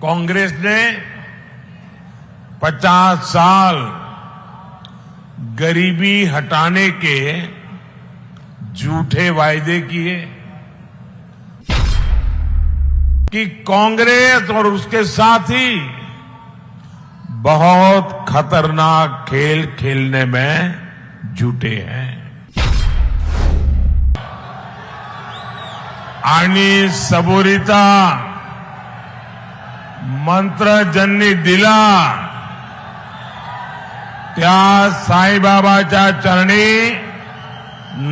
कांग्रेस ने 50 साल गरीबी हटाने के झूठे वायदे किए कि कांग्रेस और उसके साथी बहुत खतरनाक खेल खेलने में जुटे हैं। आणि सबुरीता मंत्र ज्यांनी दिला त्या साईबाबाच्या चरणी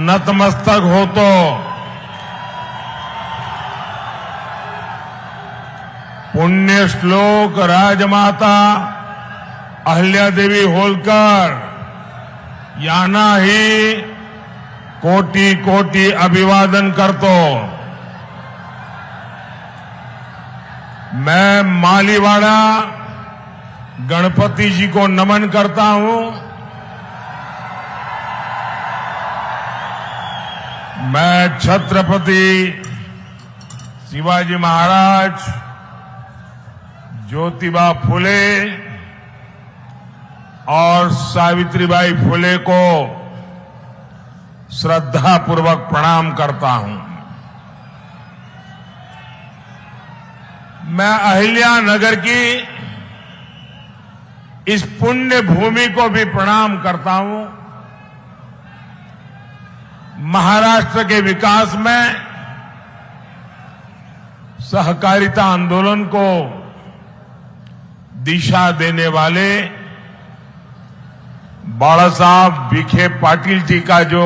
नतमस्तक होतो। पुण्यश्लोक राजमाता अहिल्यादेवी होलकर यांनाही कोटी कोटी अभिवादन करतो। मैं मालीवाड़ा गणपति जी को नमन करता हूं। मैं छत्रपति शिवाजी महाराज, ज्योतिबा फुले और सावित्रीबाई फुले को श्रद्धापूर्वक प्रणाम करता हूं। मैं अहिल्यानगर की इस पुण्य भूमि को भी प्रणाम करता हूं। महाराष्ट्र के विकास में सहकारिता आंदोलन को दिशा देने वाले बाला साहब विखे पाटिल जी का जो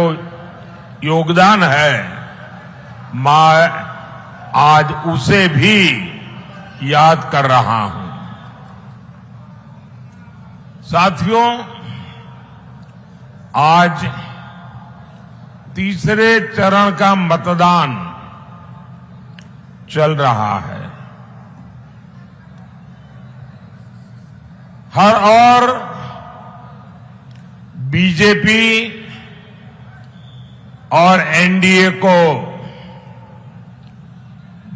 योगदान है, मैं आज उसे भी याद कर रहा हूं। साथियों, आज तीसरे चरण का मतदान चल रहा है। हर ओर बीजेपी और एनडीए को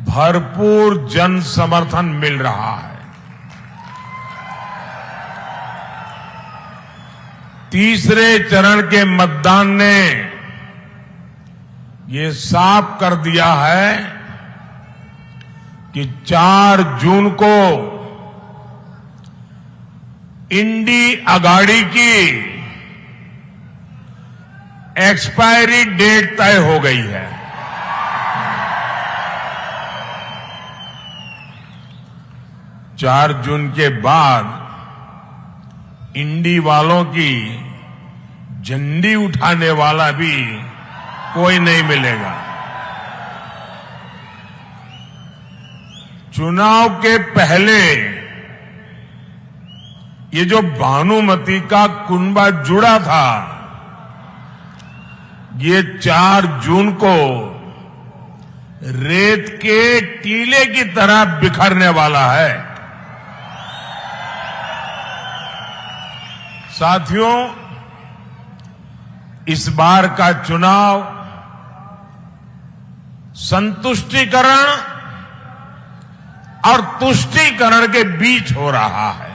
भरपूर जन समर्थन मिल रहा है। तीसरे चरण के मतदान ने ये साफ कर दिया है कि 4 जून को इंडी अगाड़ी की एक्सपायरी डेट तय हो गई है। चार जून के बाद इंडी वालों की झंडी उठाने वाला भी कोई नहीं मिलेगा। चुनाव के पहले ये जो भानुमती का कुनबा जुड़ा था, ये 4 जून को रेत के टीले की तरह बिखरने वाला है। साथियों, इस बार का चुनाव संतुष्टिकरण और तुष्टीकरण के बीच हो रहा है।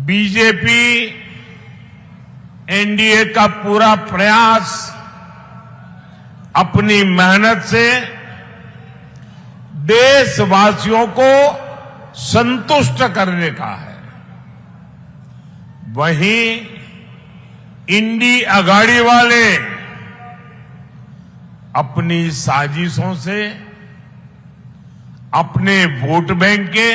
बीजेपी एनडीए का पूरा प्रयास अपनी मेहनत से देशवासियों को संतुष्ट करने का है। वहीं इंडी अगाड़ी वाले अपनी साजिशों से अपने वोट बैंक के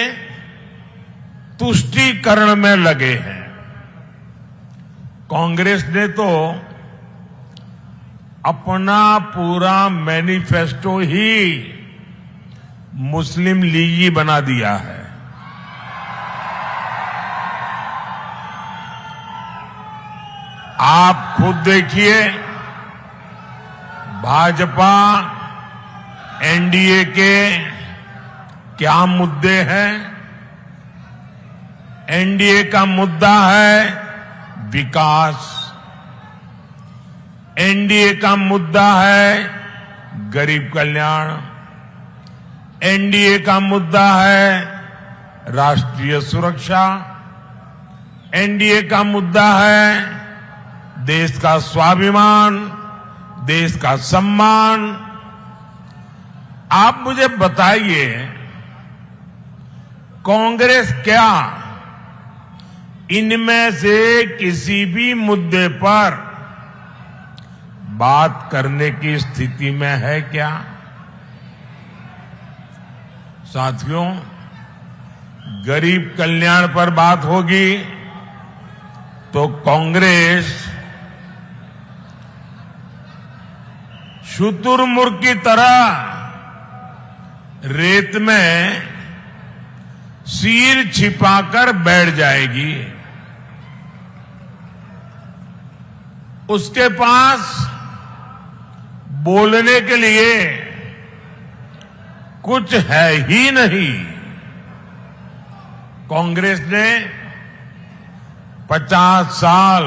तुष्टीकरण में लगे हैं। कांग्रेस ने तो अपना पूरा मैनिफेस्टो ही मुस्लिम लीगी बना दिया है। आप खुद देखिए, भाजपा एनडीए के क्या मुद्दे हैं। एनडीए का मुद्दा है विकास, एनडीए का मुद्दा है गरीब कल्याण, एनडीए का मुद्दा है राष्ट्रीय सुरक्षा, एनडीए का मुद्दा है देश का स्वाभिमान, देश का सम्मान। आप मुझे बताइए, कांग्रेस क्या इनमें से किसी भी मुद्दे पर बात करने की स्थिति में है क्या? साथियों, गरीब कल्याण पर बात होगी तो कांग्रेस शुतुरमुर्ग की तरह रेत में सिर छिपाकर बैठ जाएगी। उसके पास बोलने के लिए कुछ है ही नहीं। कांग्रेस ने 50 साल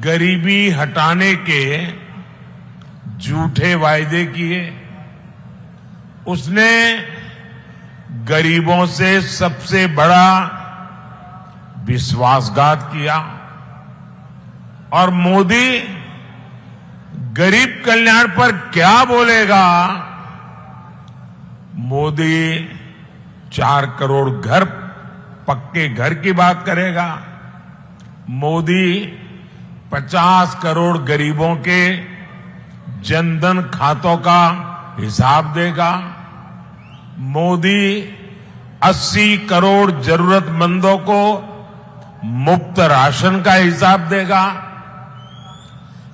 गरीबी हटाने के झूठे वायदे किए। उसने गरीबों से सबसे बड़ा विश्वासघात किया और मोदी गरीब कल्याण पर क्या बोलेगा? मोदी 4 करोड़ घर, पक्के घर की बात करेगा। मोदी 50 करोड़ गरीबों के जनधन खातों का हिसाब देगा। मोदी 80 करोड़ जरूरतमंदों को मुफ्त राशन का हिसाब देगा।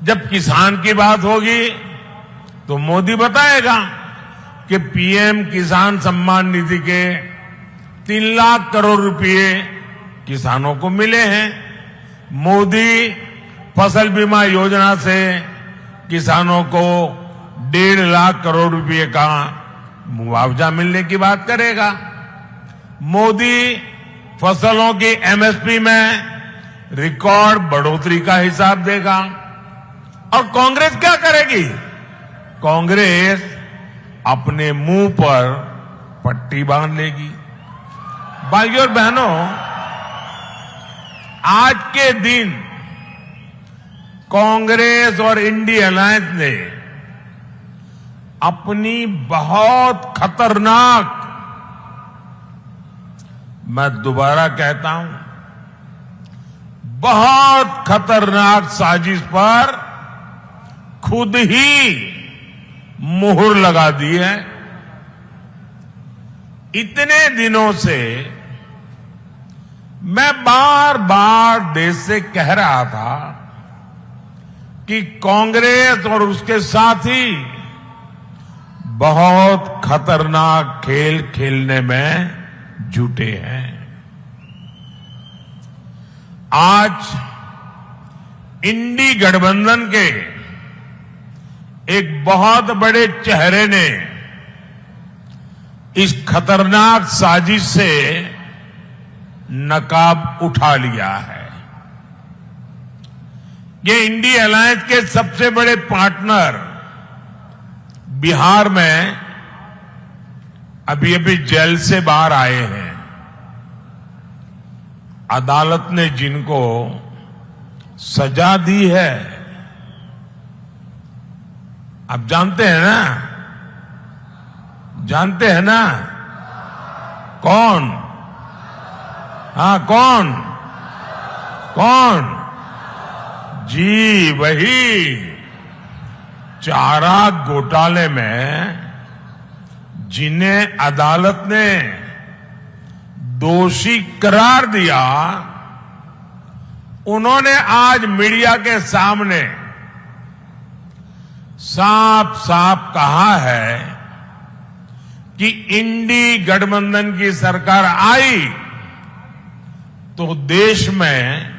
जब किसान की बात होगी तो मोदी बताएगा कि पीएम किसान सम्मान निधि के 3 लाख करोड़ रुपए किसानों को मिले हैं। मोदी फसल बीमा योजना से किसानों को 1.5 लाख करोड़ रुपए का मुआवजा मिलने की बात करेगा। मोदी फसलों की एमएसपी में रिकॉर्ड बढ़ोतरी का हिसाब देगा। और कांग्रेस क्या करेगी? कांग्रेस अपने मुंह पर पट्टी बांध लेगी। भाइयों और बहनों, आज के दिन कांग्रेस और इंडिया अलायंस ने अपनी बहुत खतरनाक, मैं दोबारा कहता हूं, बहुत खतरनाक साजिश पर खुद ही मुहर लगा दी है। इतने दिनों से मैं बार बार देश से कह रहा था कि कांग्रेस और उसके साथी बहुत खतरनाक खेल खेलने में जुटे हैं। आज इंडी गठबंधन के एक बहुत बड़े चेहरे ने इस खतरनाक साजिश से नकाब उठा लिया है। ये इंडी अलायंस के सबसे बड़े पार्टनर बिहार में अभी अभी जेल से बाहर आए हैं। अदालत ने जिनको सजा दी है, आप जानते हैं ना? जानते हैं ना? कौन? हाँ, कौन? कौन? जी वही, चारा घोटाले में जिन्हें अदालत ने दोषी करार दिया, उन्होंने आज मीडिया के सामने साफ साफ कहा है कि इंडी गठबंधन की सरकार आई तो देश में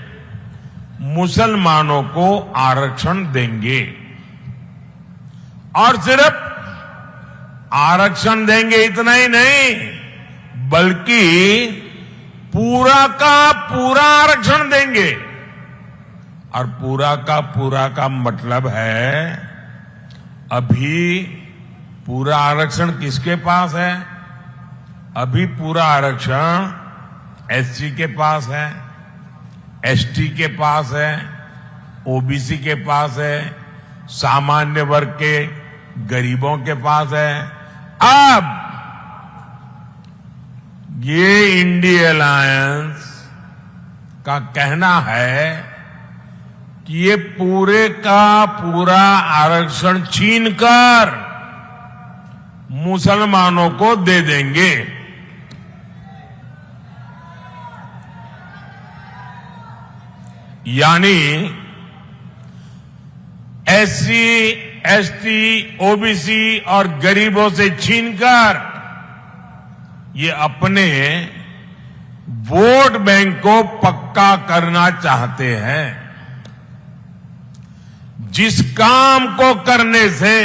मुसलमानों को आरक्षण देंगे। और सिर्फ आरक्षण देंगे इतना ही नहीं, बल्कि पूरा का पूरा आरक्षण देंगे। और पूरा का मतलब है, अभी पूरा आरक्षण किसके पास है? अभी पूरा आरक्षण एससी के पास है, एसटी के पास है, ओबीसी के पास है, सामान्य वर्ग के गरीबों के पास है। अब ये इंडिया अलायंस का कहना है कि ये पूरे का पूरा आरक्षण छीनकर मुसलमानों को दे देंगे। यानी एससी, एसटी, ओबीसी और गरीबों से छीनकर ये अपने वोट बैंक को पक्का करना चाहते हैं। जिस काम को करने से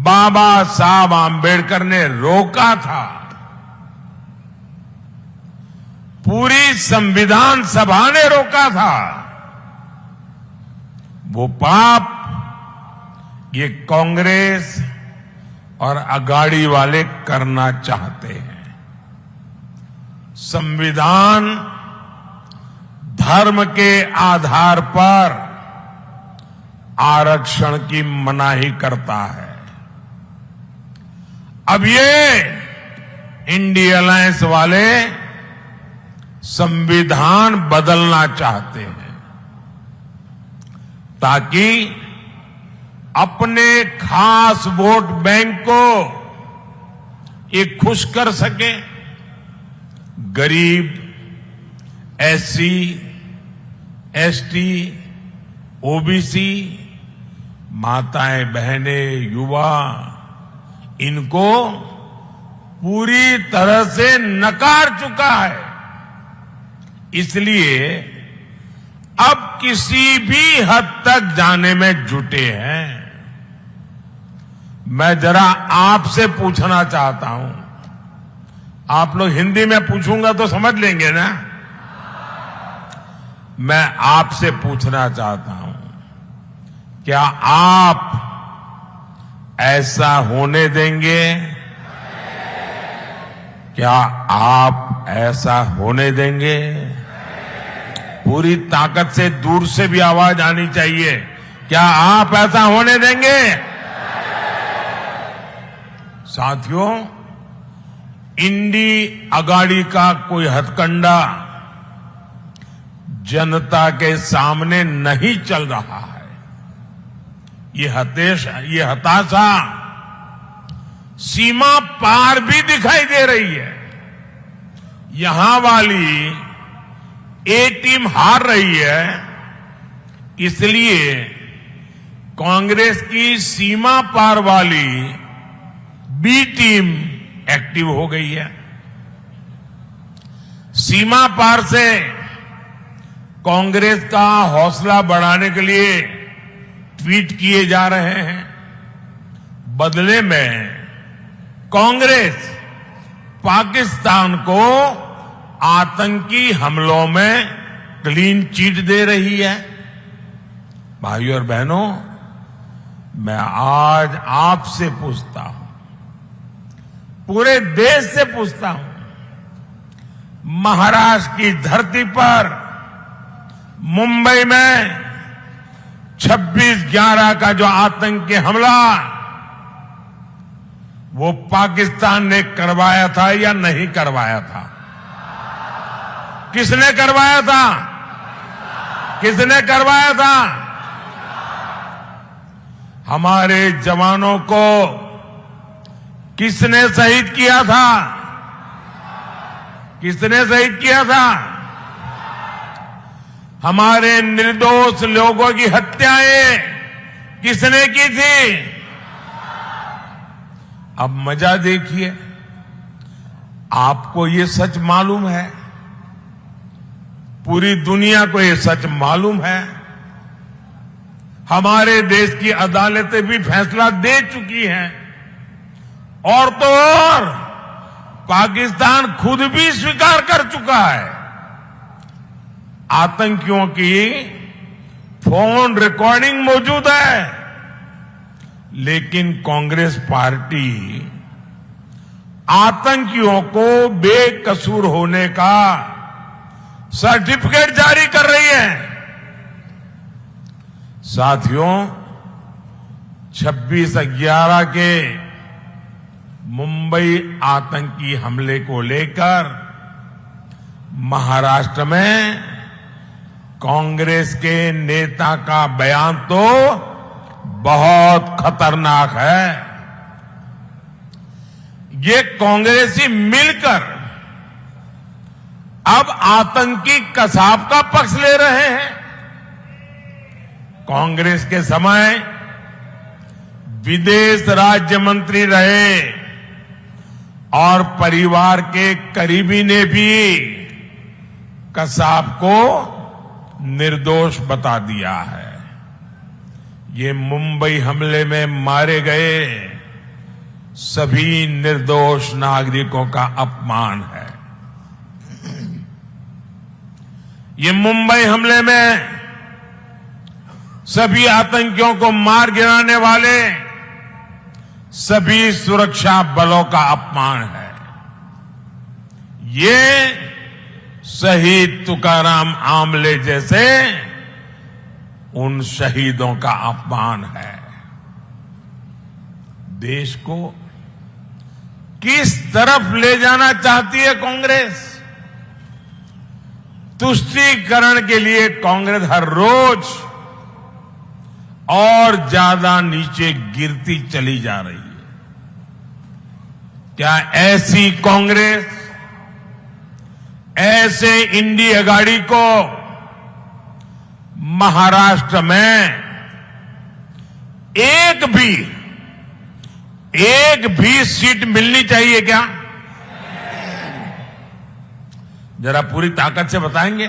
बाबा साहब आम्बेडकर ने रोका था, पूरी संविधान सभा ने रोका था, वो पाप ये कांग्रेस और अगाड़ी वाले करना चाहते हैं। संविधान धर्म के आधार पर आरक्षण की मनाही करता है। अब ये इंडिया अलायंस वाले संविधान बदलना चाहते हैं ताकि अपने खास वोट बैंक को ये खुश कर सके। गरीब, एससी, एसटी, ओबीसी, माताएं, बहनें, युवा, इनको पूरी तरह से नकार चुका है। इसलिए अब किसी भी हद तक जाने में जुटे हैं। मैं जरा आपसे पूछना चाहता हूं, आप लोग हिंदी में पूछूंगा तो समझ लेंगे ना? मैं आपसे पूछना चाहता हूं, क्या आप ऐसा होने देंगे? क्या आप ऐसा होने देंगे? पूरी ताकत से दूर से भी आवाज आनी चाहिए। क्या आप ऐसा होने देंगे? साथियों, इंडी अगाड़ी का कोई हथकंडा जनता के सामने नहीं चल रहा है। ये हताशा सीमा पार भी दिखाई दे रही है। यहां वाली ए टीम हार रही है, इसलिए कांग्रेस की सीमा पार वाली बी टीम एक्टिव हो गई है। सीमा पार से कांग्रेस का हौसला बढ़ाने के लिए ट्वीट किए जा रहे हैं। बदले में कांग्रेस पाकिस्तान को आतंकी हमलों में क्लीन चिट दे रही है। भाइयों और बहनों, मैं आज आपसे पूछता हूं, पूरे देश से पूछता हूं, महाराष्ट्र की धरती पर मुंबई में 26/11 का जो आतंकी हमला वो पाकिस्तान ने करवाया था या नहीं करवाया था? किसने करवाया था? किसने करवाया था? हमारे जवानों को किसने शहीद किया था? किसने शहीद किया था? हमारे निर्दोष लोगों की हत्याएं किसने की थी? अब मजा देखिए, आपको ये सच मालूम है, पूरी दुनिया को ये सच मालूम है, हमारे देश की अदालतें भी फैसला दे चुकी हैं, और तो और पाकिस्तान खुद भी स्वीकार कर चुका है। आतंकियों की फोन रिकॉर्डिंग मौजूद है। लेकिन कांग्रेस पार्टी आतंकियों को बेकसूर होने का सर्टिफिकेट जारी कर रही है। साथियों, 26/11 के मुंबई आतंकी हमले को लेकर महाराष्ट्र में कांग्रेस के नेता का बयान तो बहुत खतरनाक है। ये कांग्रेसी मिलकर अब आतंकी कसाब का पक्ष ले रहे हैं। कांग्रेस के समय विदेश राज्य मंत्री रहे और परिवार के करीबी ने भी कसाब को निर्दोष बता दिया है। ये मुंबई हमले में मारे गए सभी निर्दोष नागरिकों का अपमान है। ये मुंबई हमले में सभी आतंकियों को मार गिराने वाले सभी सुरक्षा बलों का अपमान है। ये शहीद तुकाराम आमले जैसे उन शहीदों का अपमान है। देश को किस तरफ ले जाना चाहती है कांग्रेस? तुष्टीकरण के लिए कांग्रेस हर रोज और ज्यादा नीचे गिरती चली जा रही है। क्या ऐसी कांग्रेस, ऐसे इंडी अगाड़ी को महाराष्ट्र में एक भी सीट मिलनी चाहिए क्या? जरा पूरी ताकत से बताएंगे,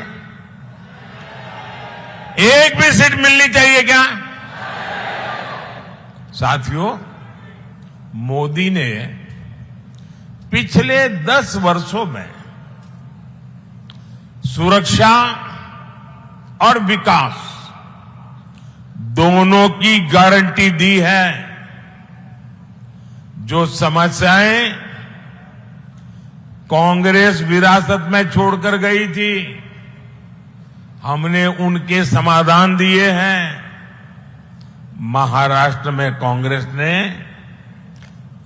एक भी सीट मिलनी चाहिए क्या? साथियों, मोदी ने पिछले 10 वर्षों में सुरक्षा और विकास दोनों की गारंटी दी है। जो समस्याएं कांग्रेस विरासत में छोड़कर गई थी, हमने उनके समाधान दिए हैं। महाराष्ट्र में कांग्रेस ने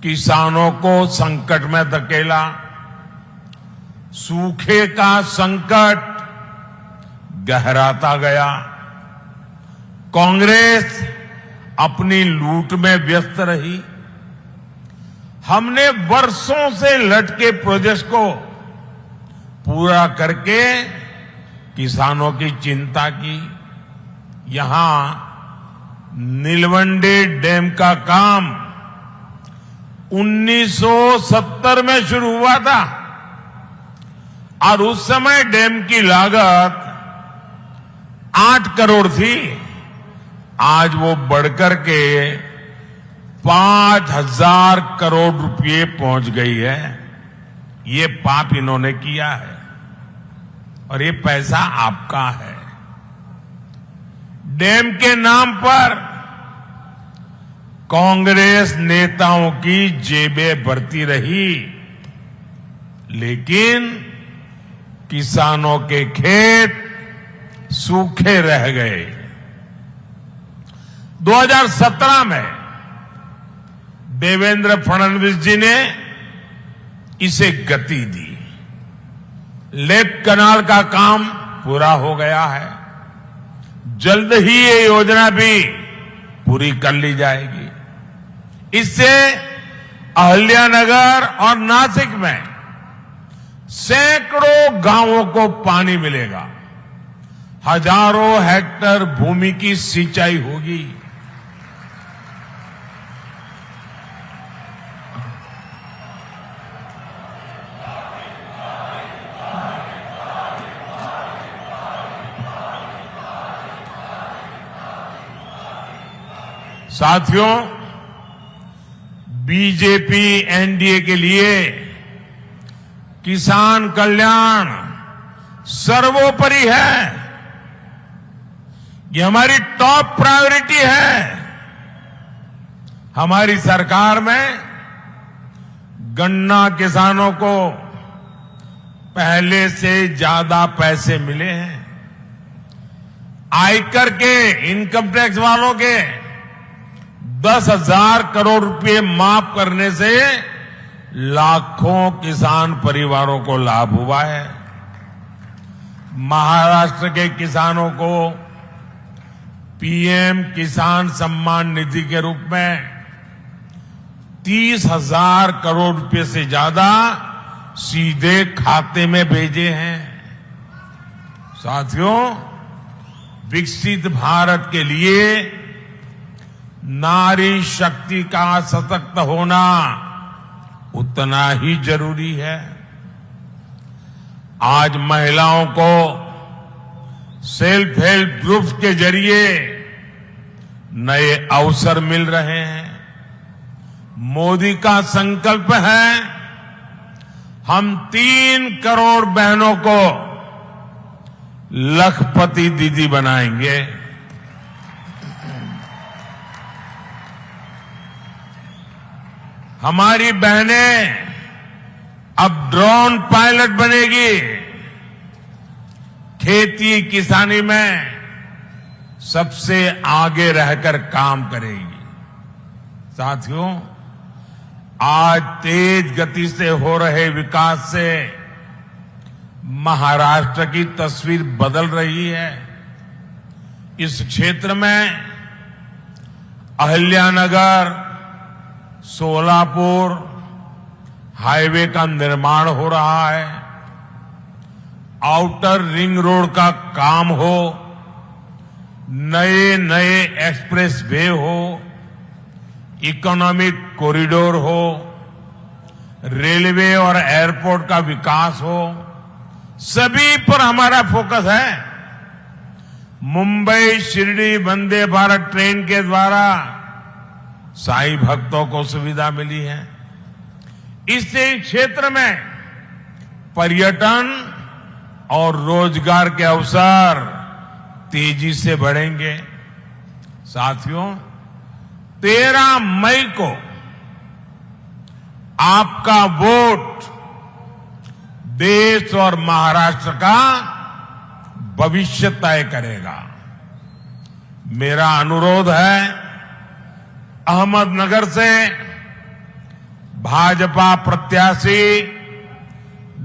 किसानों को संकट में धकेला, सूखे का संकट गहराता गया। कांग्रेस अपनी लूट में व्यस्त रही। हमने वर्षों से लटके प्रोजेक्ट को पूरा करके किसानों की चिंता की। यहां नीलवंडे डैम का काम 1970 में शुरू हुआ था और उस समय डैम की लागत 8 करोड़ थी। आज वो बढ़कर के 5,000 करोड़ रुपए पहुंच गई है। ये पाप इन्होंने किया है और ये पैसा आपका है। डैम के नाम पर कांग्रेस नेताओं की जेबें भरती रही, लेकिन किसानों के खेत सूखे रह गए। 2017 में देवेंद्र फडणवीस जी ने इसे गति दी। लेफ्ट कैनाल का काम पूरा हो गया है। जल्द ही ये योजना भी पूरी कर ली जाएगी। इससे अहिल्यानगर और नासिक में सैकड़ों गांवों को पानी मिलेगा। हजारों हेक्टेयर भूमि की सिंचाई होगी। साथियों, बीजेपी एनडीए के लिए किसान कल्याण सर्वोपरि है। ये हमारी टॉप प्रायोरिटी है। हमारी सरकार में गन्ना किसानों को पहले से ज्यादा पैसे मिले हैं। आयकर के, इनकम टैक्स वालों के 10,000 करोड़ रुपए माफ करने से लाखों किसान परिवारों को लाभ हुआ है। महाराष्ट्र के किसानों को पीएम किसान सम्मान निधि के रूप में 30,000 करोड़ रुपए से ज्यादा सीधे खाते में भेजे हैं। साथियों, विकसित भारत के लिए नारी शक्ति का सशक्त होना उतना ही जरूरी है। आज महिलाओं को सेल्फ हेल्प ग्रुप्स के जरिए नए अवसर मिल रहे हैं। मोदी का संकल्प है, हम 3 करोड़ बहनों को लखपति दीदी बनाएंगे। हमारी बहनें अब ड्रोन पायलट बनेगी। खेती किसानी में सबसे आगे रहकर काम करेगी। साथियों, आज तेज गति से हो रहे विकास से महाराष्ट्र की तस्वीर बदल रही है। इस क्षेत्र में अहिल्यानगर, सोलापुर हाईवे का निर्माण हो रहा है। आउटर रिंग रोड का काम हो, नए नए एक्सप्रेस वे हो, इकोनॉमिक कॉरिडोर हो, रेलवे और एयरपोर्ट का विकास हो, सभी पर हमारा फोकस है। मुंबई शिरडी वंदे भारत ट्रेन के द्वारा साईं भक्तों को सुविधा मिली है। इससे क्षेत्र में पर्यटन और रोजगार के अवसर तेजी से बढ़ेंगे। साथियों, 13 मई को आपका वोट देश और महाराष्ट्र का भविष्य तय करेगा। मेरा अनुरोध है, अहमदनगर से भाजपा प्रत्याशी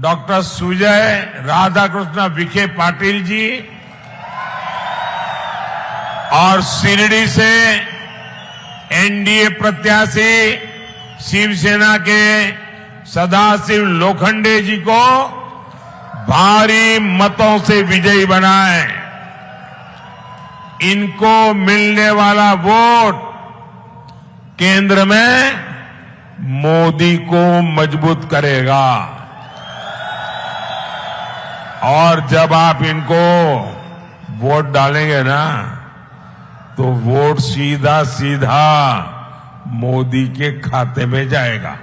डॉक्टर सुजय राधाकृष्ण विखे पाटिल जी और शिरडी से एनडीए प्रत्याशी शिवसेना के सदाशिव लोखंडे जी को भारी मतों से विजयी बनाएं। इनको मिलने वाला वोट केंद्र में मोदी को मजबूत करेगा। और जब आप इनको वोट डालेंगे ना, तो वोट सीधा सीधा मोदी के खाते में जाएगा।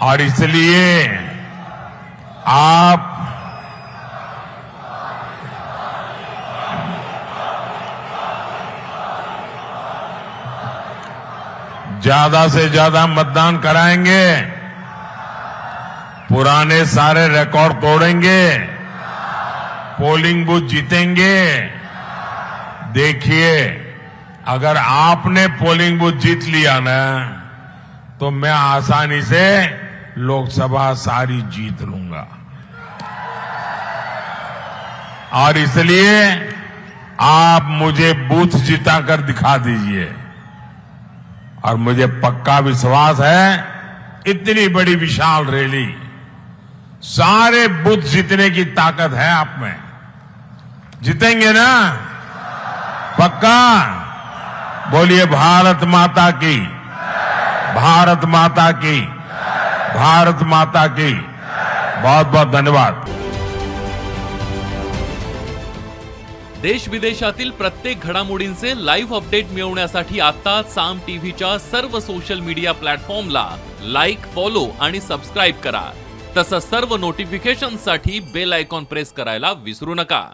और इसलिए आप ज्यादा से ज्यादा मतदान कराएंगे, पुराने सारे रिकॉर्ड तोड़ेंगे, पोलिंग बूथ जीतेंगे। देखिए, अगर आपने पोलिंग बूथ जीत लिया ना, तो मैं आसानी से लोकसभा सारी जीत लूंगा। और इसलिए आप मुझे बूथ जिताकर दिखा दीजिए। और मुझे पक्का विश्वास है, इतनी बड़ी विशाल रैली, सारे बूथ जीतने की ताकत है आप में। जीतेंगे ना? पक्का? बोलिए भारत माता की, भारत माता की, भारत माता की। बहुत बहुत धन्यवाद। देश विदेशातील प्रत्येक घडामोडींचे लाईव्ह अपडेट मिळवण्यासाठी आता साम टीव्हीच्या सर्व सोशल मीडिया प्लॅटफॉर्मला लाईक, फॉलो आणि सबस्क्राईब करा। तसंच सर्व नोटिफिकेशनसाठी बेल आयकॉन प्रेस करायला विसरू नका।